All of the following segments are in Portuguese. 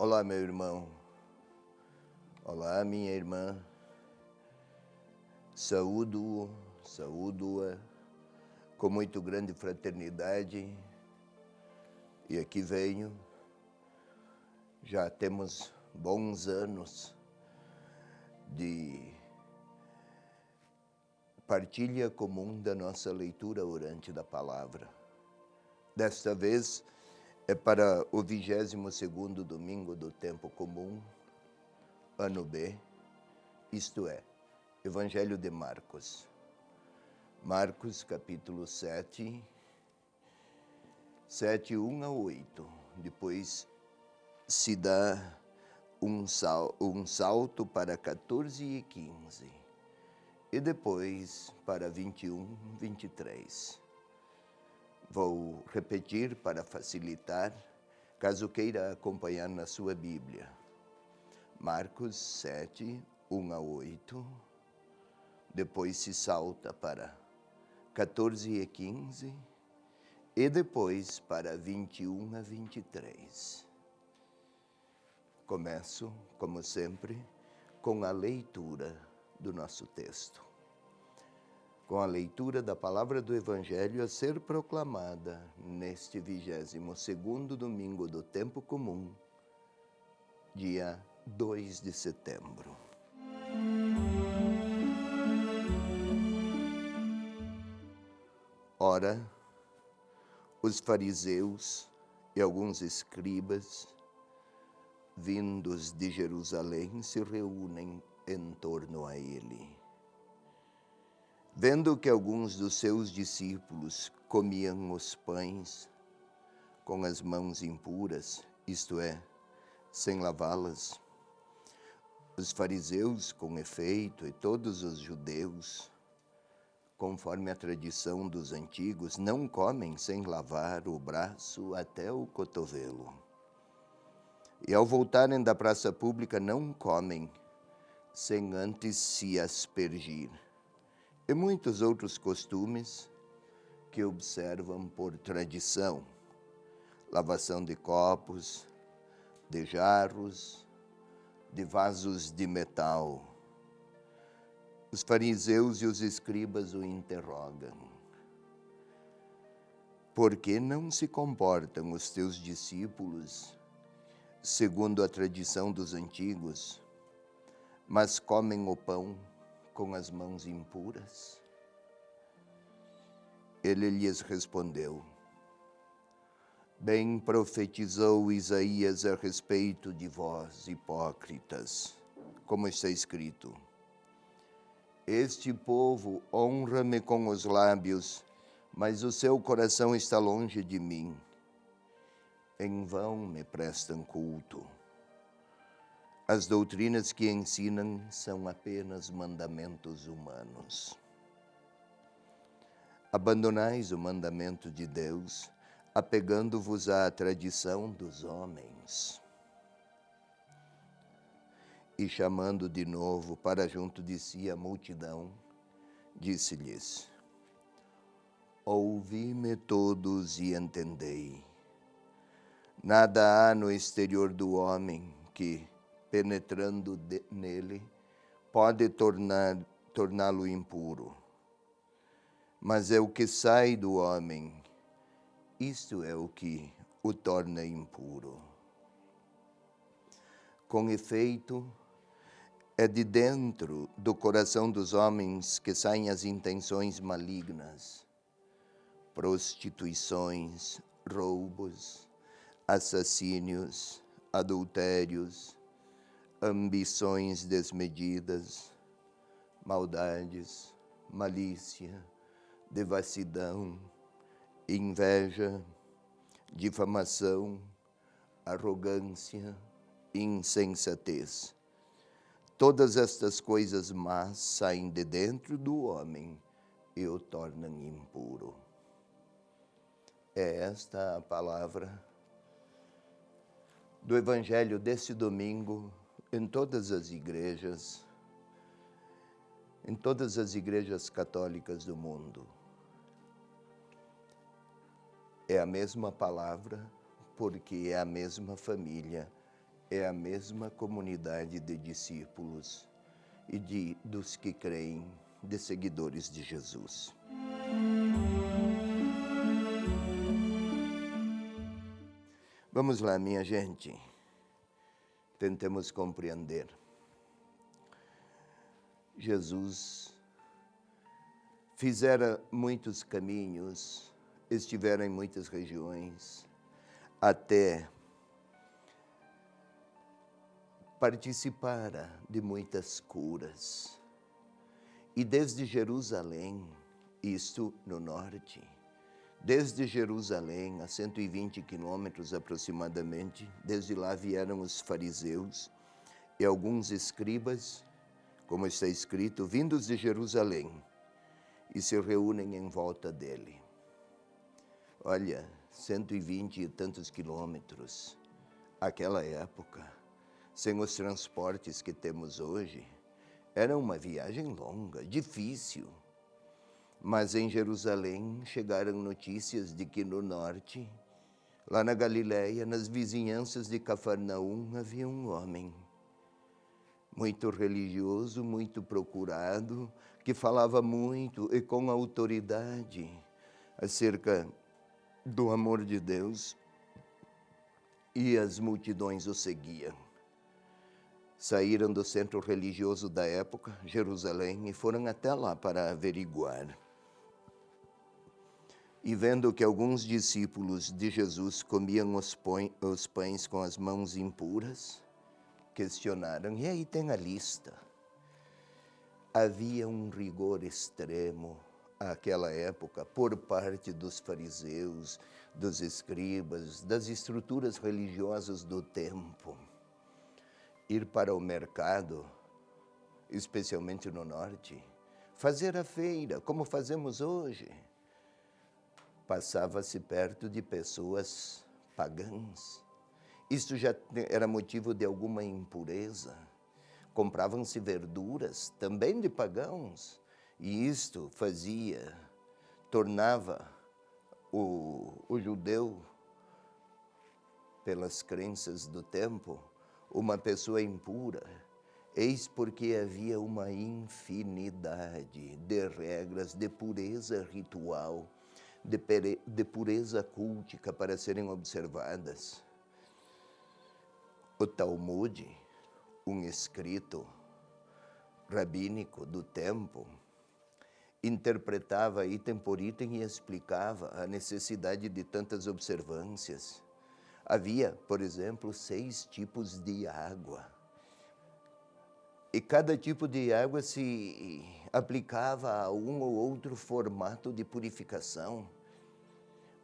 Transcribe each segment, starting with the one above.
Olá, meu irmão. Olá, minha irmã. Saúdo-a com muito grande fraternidade. E aqui venho. Já temos bons anos de partilha comum da nossa leitura orante da palavra. Desta vez é para o 22º domingo do tempo comum, ano B, isto é, Evangelho de Marcos. Marcos, capítulo 7, 1 a 8. Depois se dá um salto para 14 e 15. E depois para 21, 23. Vou repetir para facilitar, caso queira acompanhar na sua Bíblia. Marcos 7, 1 a 8. Depois se salta para 14 e 15. E depois para 21 a 23. Começo, como sempre, com a leitura do nosso texto. Com a leitura da palavra do Evangelho a ser proclamada neste 22º domingo do tempo comum, dia 2 de setembro. Ora, os fariseus e alguns escribas, vindos de Jerusalém, se reúnem em torno a ele. Vendo que alguns dos seus discípulos comiam os pães com as mãos impuras, isto é, sem lavá-las, os fariseus, com efeito, e todos os judeus, conforme a tradição dos antigos, não comem sem lavar o braço até o cotovelo. E ao voltarem da praça pública, não comem sem antes se aspergir. E muitos outros costumes que observam por tradição. Lavação de copos, de jarros, de vasos de metal. Os fariseus e os escribas o interrogam. Por que não se comportam os teus discípulos segundo a tradição dos antigos, mas comem o pão com as mãos impuras? Ele lhes respondeu: bem profetizou Isaías a respeito de vós, hipócritas, como está escrito: este povo honra-me com os lábios, mas o seu coração está longe de mim. Em vão me prestam culto. As doutrinas que ensinam são apenas mandamentos humanos. Abandonais o mandamento de Deus, apegando-vos à tradição dos homens. E chamando de novo para junto de si a multidão, disse-lhes: ouvi-me todos e entendei. Nada há no exterior do homem que, penetrando nele, pode torná-lo impuro. Mas é o que sai do homem, isto é o que o torna impuro. Com efeito, é de dentro do coração dos homens que saem as intenções malignas, prostituições, roubos, assassínios, adultérios, ambições desmedidas, maldades, malícia, devassidão, inveja, difamação, arrogância, insensatez. Todas estas coisas más saem de dentro do homem e o tornam impuro. É esta a palavra do Evangelho desse domingo em todas as igrejas católicas do mundo. É a mesma palavra, porque é a mesma família é a mesma comunidade de discípulos e dos que creem, de seguidores de Jesus. Vamos lá, minha gente. Tentemos compreender. Jesus fizera muitos caminhos, estivera em muitas regiões, até participara de muitas curas. E desde Jerusalém, isto no norte, desde Jerusalém, a 120 quilômetros aproximadamente, desde lá vieram os fariseus e alguns escribas, como está escrito, vindos de Jerusalém, e se reúnem em volta dele. Olha, 120 e tantos quilômetros, aquela época, sem os transportes que temos hoje, era uma viagem longa, difícil. Mas em Jerusalém chegaram notícias de que no norte, lá na Galileia, nas vizinhanças de Cafarnaum, havia um homem muito religioso, muito procurado, que falava muito e com autoridade acerca do amor de Deus, e as multidões o seguiam. Saíram do centro religioso da época, Jerusalém, e foram até lá para averiguar. E vendo que alguns discípulos de Jesus comiam os pães com as mãos impuras, questionaram, e aí tem a lista. Havia um rigor extremo àquela época por parte dos fariseus, dos escribas, das estruturas religiosas do tempo. Ir para o mercado, especialmente no norte, fazer a feira, como fazemos hoje. Passava-se perto de pessoas pagãs. Isto já era motivo de alguma impureza. Compravam-se verduras, também de pagãos. E isto tornava o judeu, pelas crenças do tempo, uma pessoa impura. Eis porque havia uma infinidade de regras de pureza ritual, de pureza cultica para serem observadas. O Talmud, um escrito rabínico do tempo, interpretava item por item e explicava a necessidade de tantas observâncias. Havia, por exemplo, 6 tipos de água. E cada tipo de água se aplicava a um ou outro formato de purificação.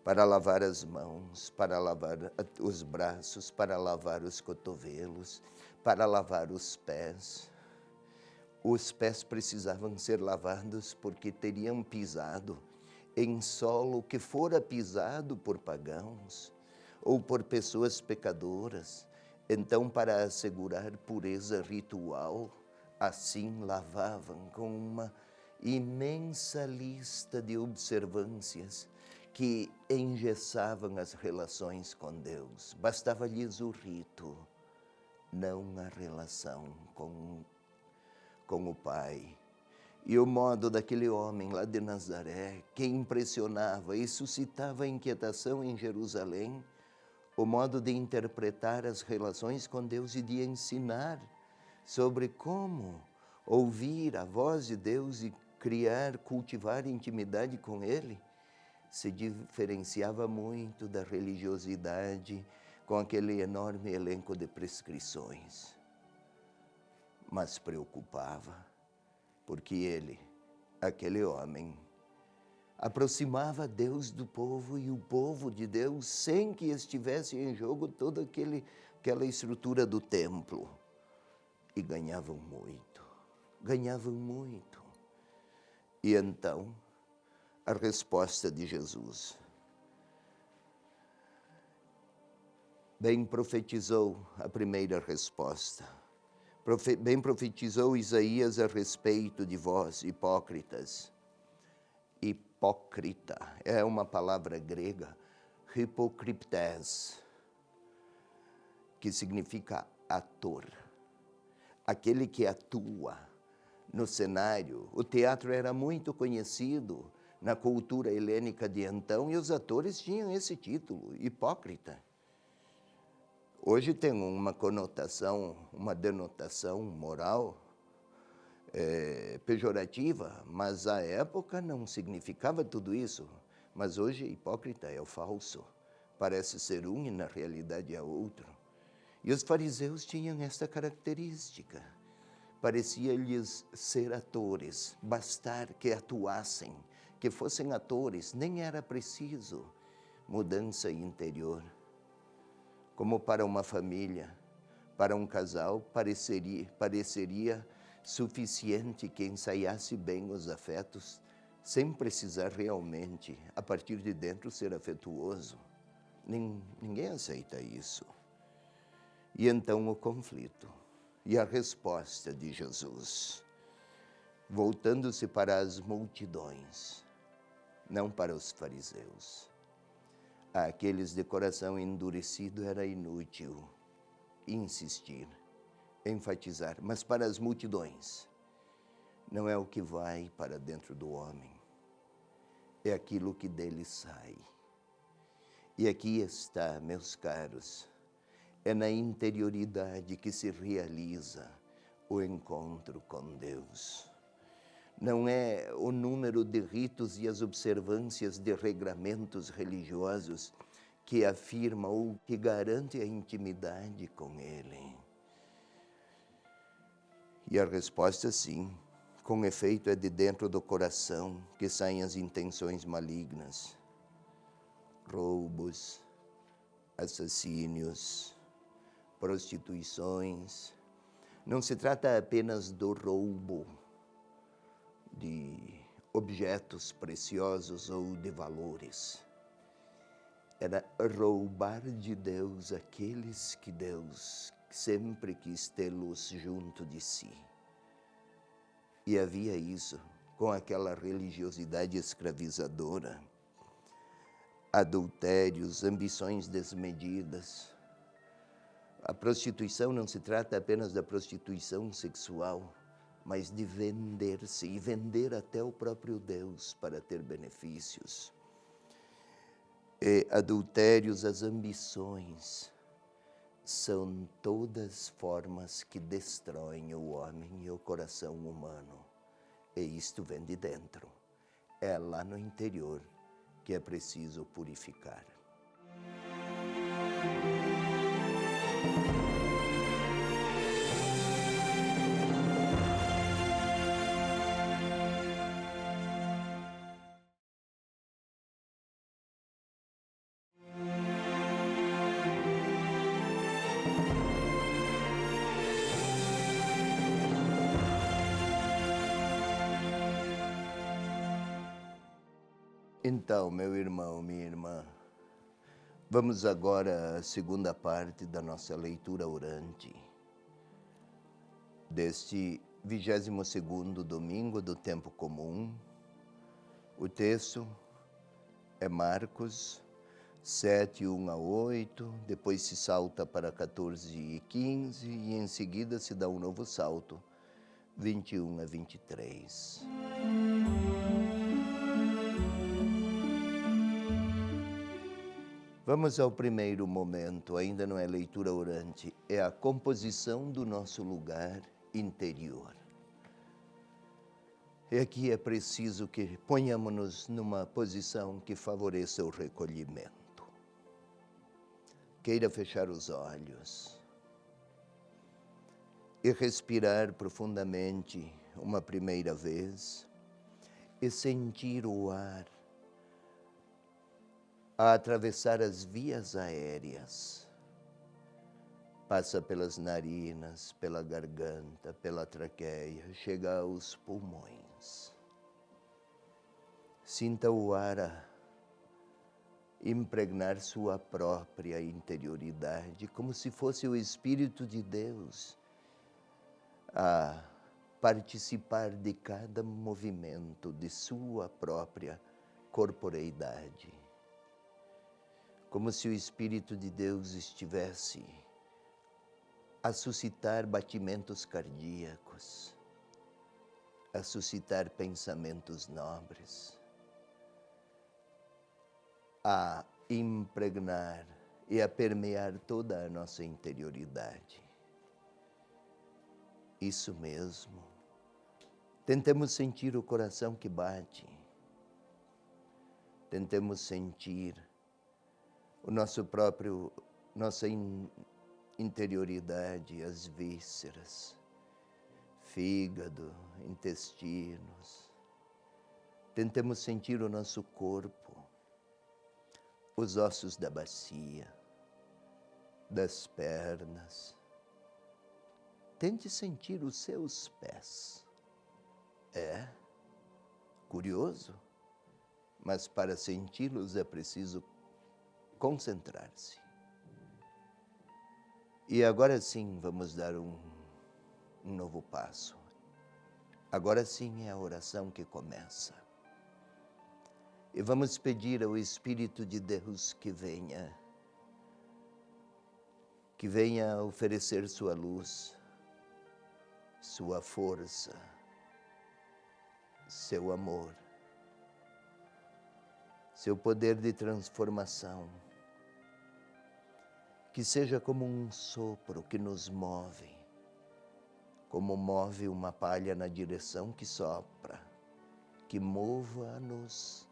Para lavar as mãos, para lavar os braços, para lavar os cotovelos, para lavar os pés. Os pés precisavam ser lavados porque teriam pisado em solo que fora pisado por pagãos ou por pessoas pecadoras. Então, para assegurar pureza ritual, assim lavavam com uma imensa lista de observâncias que engessavam as relações com Deus. Bastava-lhes o rito, não a relação com o Pai. E o modo daquele homem lá de Nazaré, que impressionava e suscitava inquietação em Jerusalém, o modo de interpretar as relações com Deus e de ensinar sobre como ouvir a voz de Deus e cultivar intimidade com Ele, se diferenciava muito da religiosidade com aquele enorme elenco de prescrições. Mas preocupava, porque ele, aquele homem, aproximava Deus do povo e o povo de Deus sem que estivesse em jogo toda aquela estrutura do templo. E ganhavam muito, ganhavam muito. E então, a resposta de Jesus. Bem profetizou a primeira resposta. Bem profetizou Isaías a respeito de vós, hipócritas. Hipócrita é uma palavra grega, hipocriptes. que significa ator, aquele que atua no cenário. O teatro era muito conhecido na cultura helênica de então e os atores tinham esse título, hipócrita. Hoje tem uma conotação, uma denotação moral pejorativa, mas à época não significava tudo isso. Mas hoje hipócrita é o falso, parece ser um e na realidade é outro. E os fariseus tinham esta característica. Parecia-lhes ser atores, bastar que atuassem, que fossem atores, nem era preciso mudança interior. Como para uma família, para um casal, pareceria suficiente que ensaiasse bem os afetos, sem precisar realmente, a partir de dentro, ser afetuoso. Ninguém aceita isso. E então o conflito e a resposta de Jesus, voltando-se para as multidões, não para os fariseus. Àqueles de coração endurecido era inútil insistir, enfatizar, mas para as multidões, não é o que vai para dentro do homem, é aquilo que dele sai. E aqui está, meus caros, é na interioridade que se realiza o encontro com Deus. Não é o número de ritos e as observâncias de regramentos religiosos que afirma ou que garante a intimidade com Ele. E a resposta, sim, com efeito, é de dentro do coração que saem as intenções malignas, roubos, assassínios, prostituições. Não se trata apenas do roubo de objetos preciosos ou de valores. Era roubar de Deus aqueles que Deus sempre quis tê-los junto de si. E havia isso com aquela religiosidade escravizadora, adultérios, ambições desmedidas. A prostituição não se trata apenas da prostituição sexual, mas de vender-se e vender até o próprio Deus para ter benefícios. Adultérios, as ambições, são todas formas que destroem o homem e o coração humano. E isto vem de dentro. É lá no interior que é preciso purificar. Então, meu irmão, minha irmã, vamos agora à segunda parte da nossa leitura orante, deste 22º domingo do tempo comum. O texto é Marcos 7, 1 a 8, depois se salta para 14 e 15 e em seguida se dá um novo salto, 21 a 23. Vamos ao primeiro momento, ainda não é leitura orante, é a composição do nosso lugar interior. E aqui é preciso que ponhamos-nos numa posição que favoreça o recolhimento. Queira fechar os olhos e respirar profundamente uma primeira vez e sentir o ar a atravessar as vias aéreas. Passa pelas narinas, pela garganta, pela traqueia, chega aos pulmões. Sinta o ar a impregnar sua própria interioridade, como se fosse o Espírito de Deus a participar de cada movimento de sua própria corporeidade. Como se o Espírito de Deus estivesse a suscitar batimentos cardíacos, a suscitar pensamentos nobres, a impregnar e a permear toda a nossa interioridade. Isso mesmo. Tentemos sentir o coração que bate. Tentemos sentir o nossa interioridade, as vísceras, fígado, intestinos. Tentemos sentir o nosso corpo, os ossos da bacia, das pernas. Tente sentir os seus pés. É curioso, mas para senti-los é preciso concentrar-se. E agora sim vamos dar um novo passo. Agora sim é a oração que começa. E vamos pedir ao Espírito de Deus que venha oferecer sua luz, sua força, seu amor, seu poder de transformação, que seja como um sopro que nos move, como move uma palha na direção que sopra, que mova-nos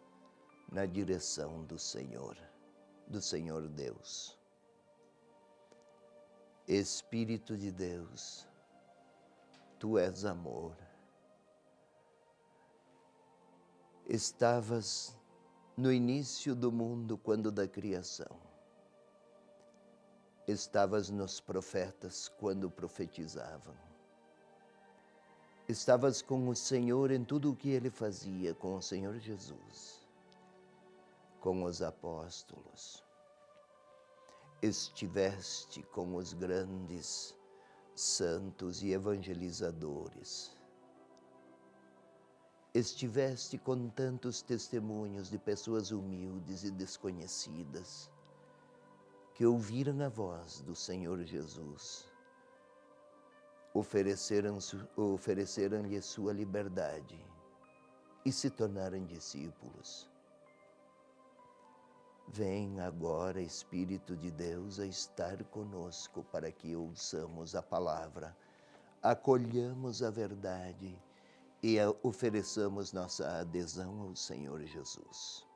na direção do Senhor Deus. Espírito de Deus, Tu és amor. Estavas no início do mundo, quando da criação. Estavas nos profetas quando profetizavam. Estavas com o Senhor em tudo o que Ele fazia, com o Senhor Jesus, com os apóstolos. Estiveste com os grandes santos e evangelizadores. Estiveste com tantos testemunhos de pessoas humildes e desconhecidas que ouviram a voz do Senhor Jesus, ofereceram-lhe sua liberdade e se tornaram discípulos. Vem agora, Espírito de Deus, a estar conosco para que ouçamos a palavra, acolhamos a verdade e ofereçamos nossa adesão ao Senhor Jesus.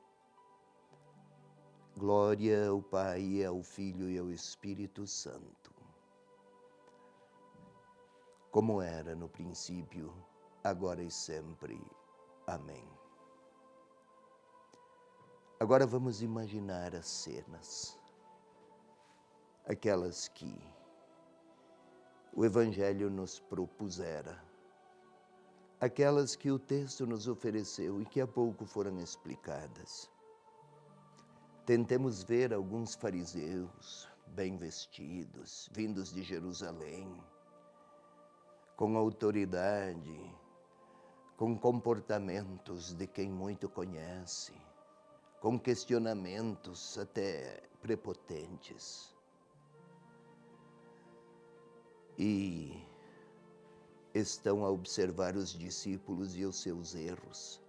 Glória ao Pai, ao Filho e ao Espírito Santo, como era no princípio, agora e sempre. Amém. Agora vamos imaginar as cenas, aquelas que o Evangelho nos propusera, aquelas que o texto nos ofereceu e que há pouco foram explicadas. Tentemos ver alguns fariseus bem vestidos, vindos de Jerusalém, com autoridade, com comportamentos de quem muito conhece, com questionamentos até prepotentes. E estão a observar os discípulos e os seus erros.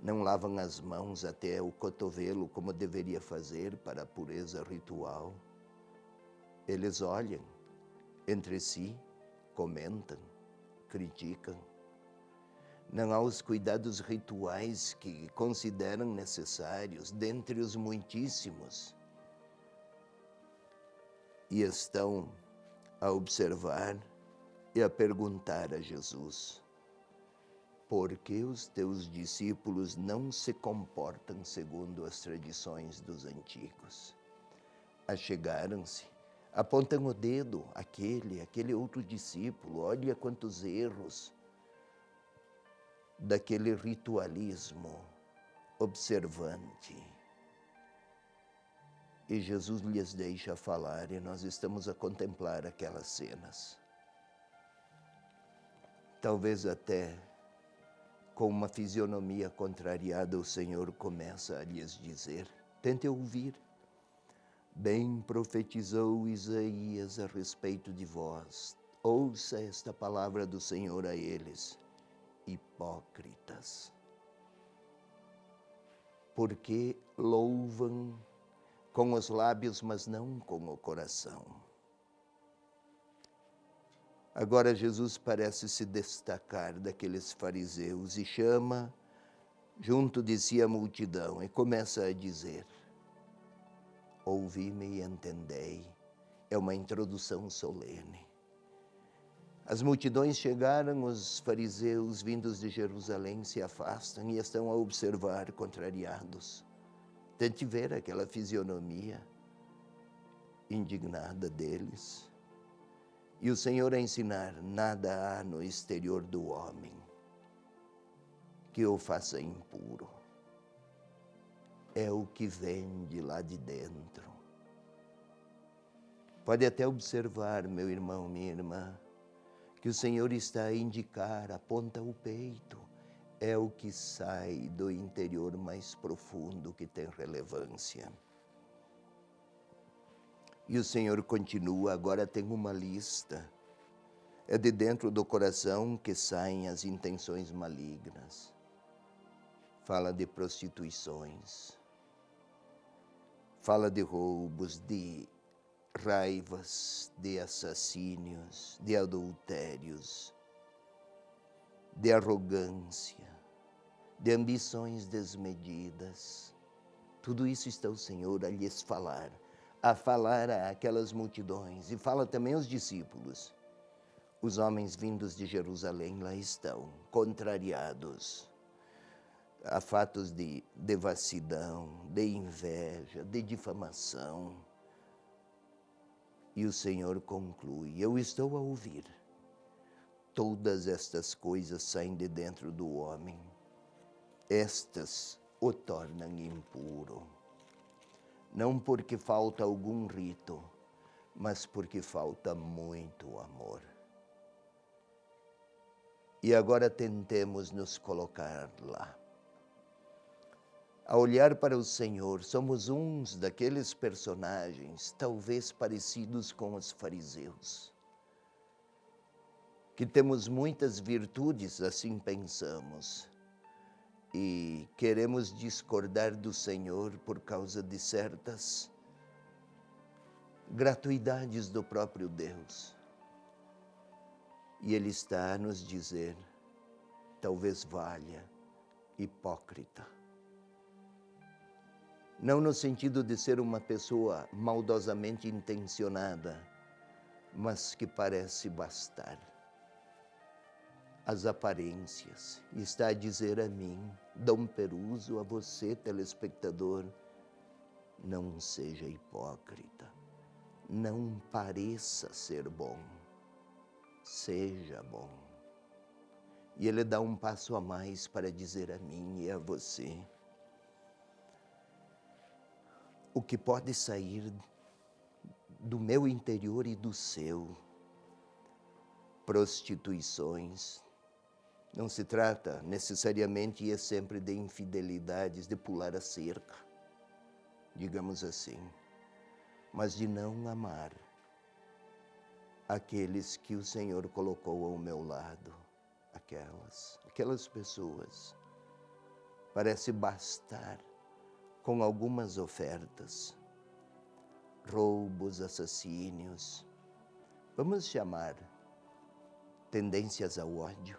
Não lavam as mãos até o cotovelo como deveria fazer para a pureza ritual. Eles olham entre si, comentam, criticam. Não há os cuidados rituais que consideram necessários, dentre os muitíssimos. E estão a observar e a perguntar a Jesus: por que os teus discípulos não se comportam segundo as tradições dos antigos? Achegaram-se, apontam o dedo, aquele outro discípulo, olha quantos erros daquele ritualismo observante. E Jesus lhes deixa falar e nós estamos a contemplar aquelas cenas. Talvez até com uma fisionomia contrariada, o Senhor começa a lhes dizer: tente ouvir, Bem profetizou Isaías a respeito de vós. Ouça esta palavra do Senhor a eles, hipócritas, porque louvam com os lábios, mas não com o coração. Agora Jesus parece se destacar daqueles fariseus e chama junto de si a multidão e começa a dizer: ouvi-me e entendei. É uma introdução solene. As multidões chegaram, os fariseus vindos de Jerusalém se afastam e estão a observar contrariados. Tente ver aquela fisionomia indignada deles. E o Senhor a ensinar: nada há no exterior do homem que o faça impuro. É o que vem de lá de dentro. Pode até observar, meu irmão, minha irmã, que o Senhor está a indicar, aponta o peito. É o que sai do interior mais profundo que tem relevância. E o Senhor continua, agora tem uma lista. É de dentro do coração que saem as intenções malignas. Fala de prostituições. Fala de roubos, de raivas, de assassínios, de adultérios, de arrogância, de ambições desmedidas. Tudo isso está o Senhor a lhes falar, àquelas multidões. E fala também aos discípulos. Os homens vindos de Jerusalém lá estão, contrariados a fatos de devassidão, de inveja, de difamação. E o Senhor conclui: eu estou a ouvir. Todas estas coisas saem de dentro do homem. Estas o tornam impuro. Não porque falta algum rito, mas porque falta muito amor. E agora tentemos nos colocar lá. A olhar para o Senhor, somos uns daqueles personagens, talvez parecidos com os fariseus, que temos muitas virtudes, assim pensamos, e queremos discordar do Senhor por causa de certas gratuidades do próprio Deus. E Ele está a nos dizer: talvez valha, hipócrita. Não no sentido de ser uma pessoa maldosamente intencionada, mas que parece bastar as aparências. E está a dizer a mim, Dom Peruso, a você, telespectador: não seja hipócrita, não pareça ser bom, seja bom. E Ele dá um passo a mais para dizer a mim e a você: o que pode sair do meu interior e do seu. Prostituições. Não se trata necessariamente e é sempre de infidelidades, de pular a cerca, digamos assim, mas de não amar aqueles que o Senhor colocou ao meu lado, aquelas pessoas. Parece bastar com algumas ofertas, roubos, assassínios, vamos chamar tendências ao ódio,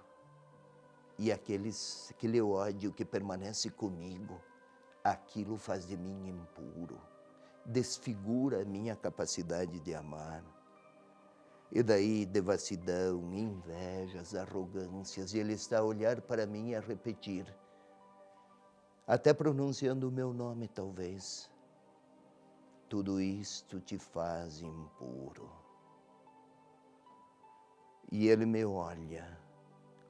e aquele ódio que permanece comigo, aquilo faz de mim impuro, desfigura a minha capacidade de amar. E daí devassidão, invejas, arrogâncias, e Ele está a olhar para mim e a repetir, até pronunciando o meu nome talvez: tudo isto te faz impuro. E Ele me olha,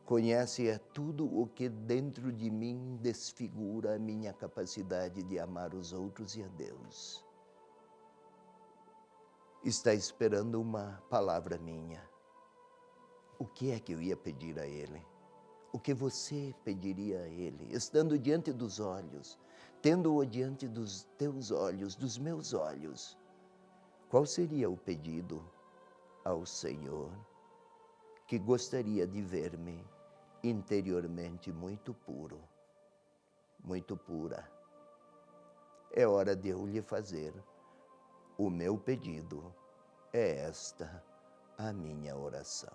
conhece tudo o que dentro de mim desfigura a minha capacidade de amar os outros e a Deus. Está esperando uma palavra minha. O que é que eu ia pedir a Ele? O que você pediria a Ele, estando diante dos olhos, tendo-o diante dos teus olhos, dos meus olhos? Qual seria o pedido ao Senhor que gostaria de ver-me interiormente muito puro, muito pura? É hora de eu lhe fazer o meu pedido. É esta a minha oração.